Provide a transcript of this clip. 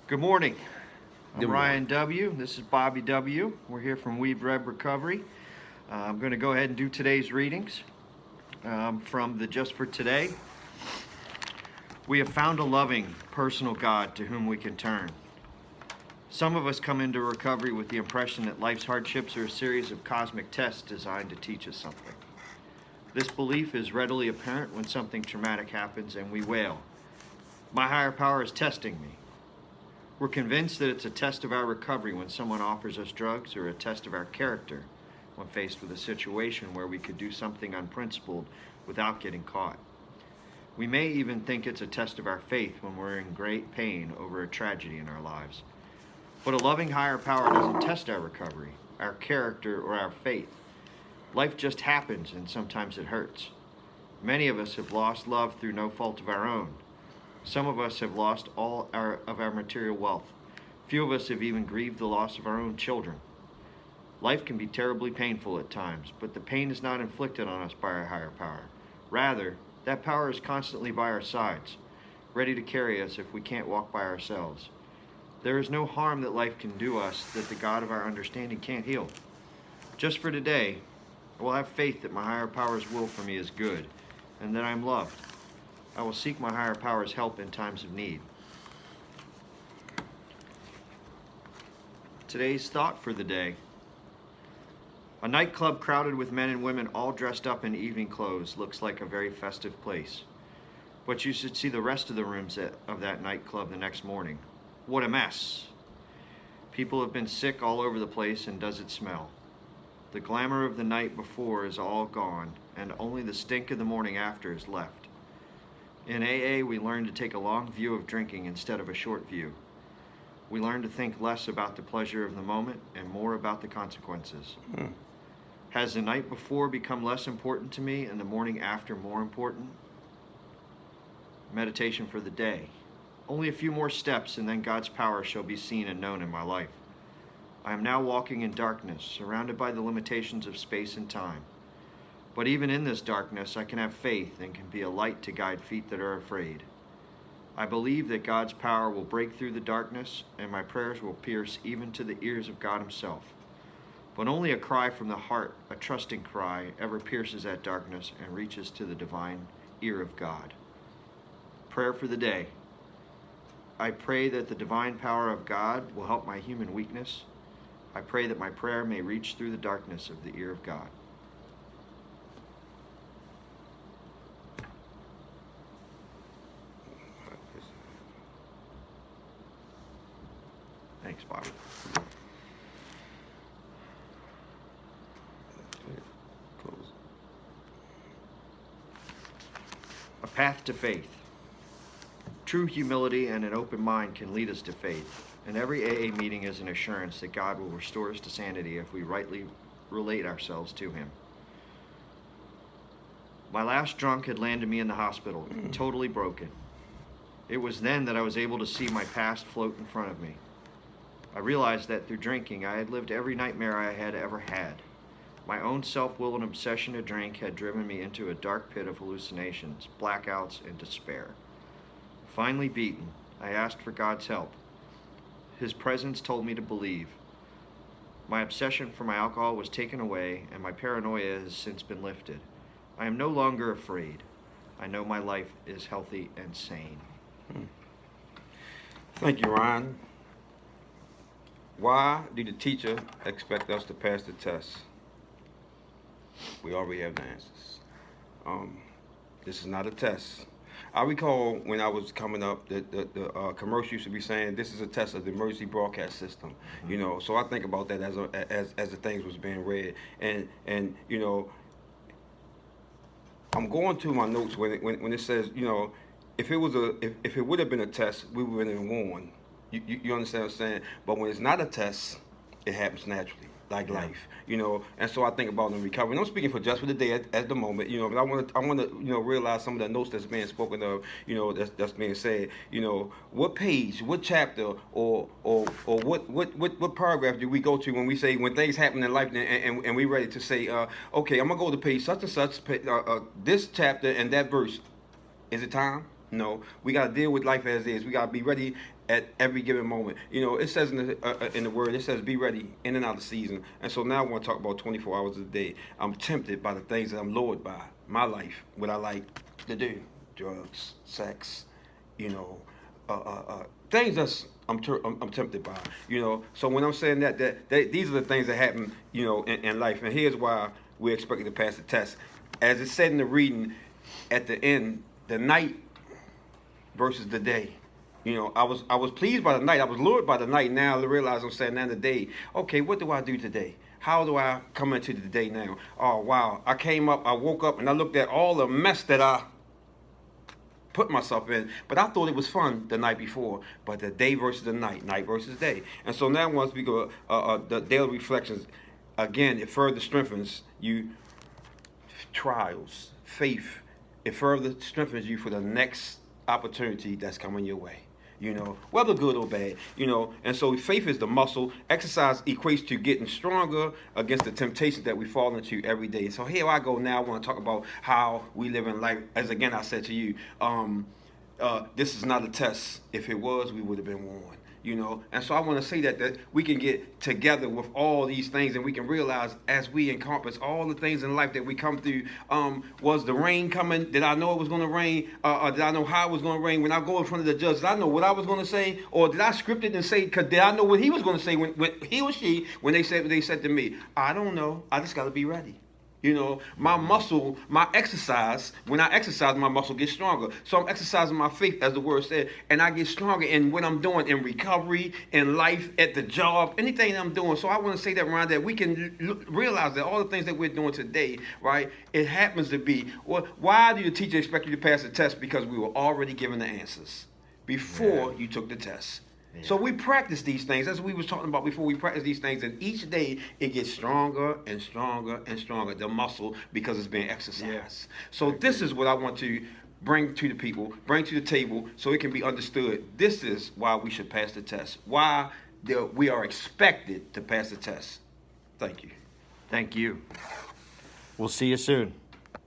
Good morning. Good I'm morning. Ryan W. This is Bobby W. We're here from Weave Reb Recovery. I'm going to go ahead and do today's readings from the Just for Today. We have found a loving, personal God to whom we can turn. Some of us come into recovery with the impression that life's hardships are a series of cosmic tests designed to teach us something. This belief is readily apparent when something traumatic happens and we wail, "My higher power is testing me." We're convinced that it's a test of our recovery when someone offers us drugs, or a test of our character when faced with a situation where we could do something unprincipled without getting caught. We may even think it's a test of our faith when we're in great pain over a tragedy in our lives. But a loving higher power doesn't test our recovery, our character, or our faith. Life just happens, and sometimes it hurts. Many of us have lost love through no fault of our own. Some of us have lost all of our material wealth. Few of us have even grieved the loss of our own children. Life can be terribly painful at times, but the pain is not inflicted on us by our higher power. Rather, that power is constantly by our sides, ready to carry us if we can't walk by ourselves. There is no harm that life can do us that the God of our understanding can't heal. Just for today, I will have faith that my higher power's will for me is good, and that I am loved. I will seek my higher power's help in times of need. Today's thought for the day. A nightclub crowded with men and women all dressed up in evening clothes looks like a very festive place. But you should see the rest of the rooms of that nightclub the next morning. What a mess. People have been sick all over the place, and does it smell? The glamour of the night before is all gone, and only the stink of the morning after is left. In AA, we learn to take a long view of drinking instead of a short view. We learn to think less about the pleasure of the moment and more about the consequences. Has the night before become less important to me and the morning after more important? Meditation for the day. Only a few more steps, and then God's power shall be seen and known in my life. I am now walking in darkness, surrounded by the limitations of space and time. But even in this darkness, I can have faith and can be a light to guide feet that are afraid. I believe that God's power will break through the darkness, and my prayers will pierce even to the ears of God Himself. But only a cry from the heart, a trusting cry, ever pierces that darkness and reaches to the divine ear of God. Prayer for the day. I pray that the divine power of God will help my human weakness. I pray that my prayer may reach through the darkness of the ear of God. Thanks, Bobby. Close. A path to faith. True humility and an open mind can lead us to faith, and every AA meeting is an assurance that God will restore us to sanity if we rightly relate ourselves to Him. My last drunk had landed me in the hospital, totally broken. It was then that I was able to see my past float in front of me. I realized that through drinking, I had lived every nightmare I had ever had. My own self-will and obsession to drink had driven me into a dark pit of hallucinations, blackouts, and despair. Finally beaten, I asked for God's help. His presence told me to believe. My obsession for my alcohol was taken away, and my paranoia has since been lifted. I am no longer afraid. I know my life is healthy and sane. Thank you, Ryan. Why do the teacher expect us to pass the test? We already have the answers. This is not a test. I recall when I was coming up that the commercial used to be saying this is a test of the emergency broadcast system. You know, so I think about that as the things was being read, and you know, I'm going through my notes when it says, you know, if it was if it would have been a test, we would have been warned. You understand what I'm saying? But when it's not a test, it happens naturally, like life, you know. And so I think about in recovery. And I'm speaking for just for the day at the moment, you know. But I want to, you know, realize some of the notes that's being spoken of, you know, that's being said. You know, what page, what chapter, or what paragraph do we go to when we say when things happen in life and we ready to say, okay, I'm gonna go to page such and such, this chapter and that verse. Is it time? No, we got to deal with life as is. We got to be ready at every given moment. It says in the word, it says be ready in and out of season. And so now I want to talk about 24 hours a day. I'm tempted by the things that I'm lured by. My life, what I like to do, drugs, sex, things I'm tempted by. So when I'm saying that these are the things that happen, in life. And here's why we're expected to pass the test. As it said in the reading at the end, the night versus the day. I was pleased by the night. I was lured by the night. Now I realize I'm saying now the day. Okay, what do I do today? How do I come into the day now? Oh wow! I woke up, and I looked at all the mess that I put myself in. But I thought it was fun the night before. But the day versus the night versus day. And so now once we go the daily reflections, again, it further strengthens you. Trials, faith, it further strengthens you for the next opportunity that's coming your way, whether good or bad, and so faith is the muscle. Exercise equates to getting stronger against the temptations that we fall into every day. So here I go now. I want to talk about how we live in life. As again, I said to you, this is not a test. If it was, we would have been warned. And so I want to say that we can get together with all these things, and we can realize as we encompass all the things in life that we come through. Was the rain coming? Did I know it was going to rain? Did I know how it was going to rain? When I go in front of the judge, did I know what I was going to say, or did I script it and say? Cause did I know what he was going to say when he or she when they said to me? I don't know. I just got to be ready. My muscle, my exercise, when I exercise, my muscle gets stronger. So I'm exercising my faith, as the word said, and I get stronger in what I'm doing in recovery, in life, at the job, anything that I'm doing. So I want to say that, Ron, that we can realize that all the things that we're doing today, right, it happens to be, why do the teacher expect you to pass the test? Because we were already given the answers before you took the test. Yeah. So we practice these things, as we was talking about before. We practice these things, and each day it gets stronger and stronger and stronger, the muscle, because it's being exercised. Yeah. So this is what I want to bring to the people, bring to the table, so it can be understood. This is why we should pass the test, why we are expected to pass the test. Thank you. Thank you. We'll see you soon.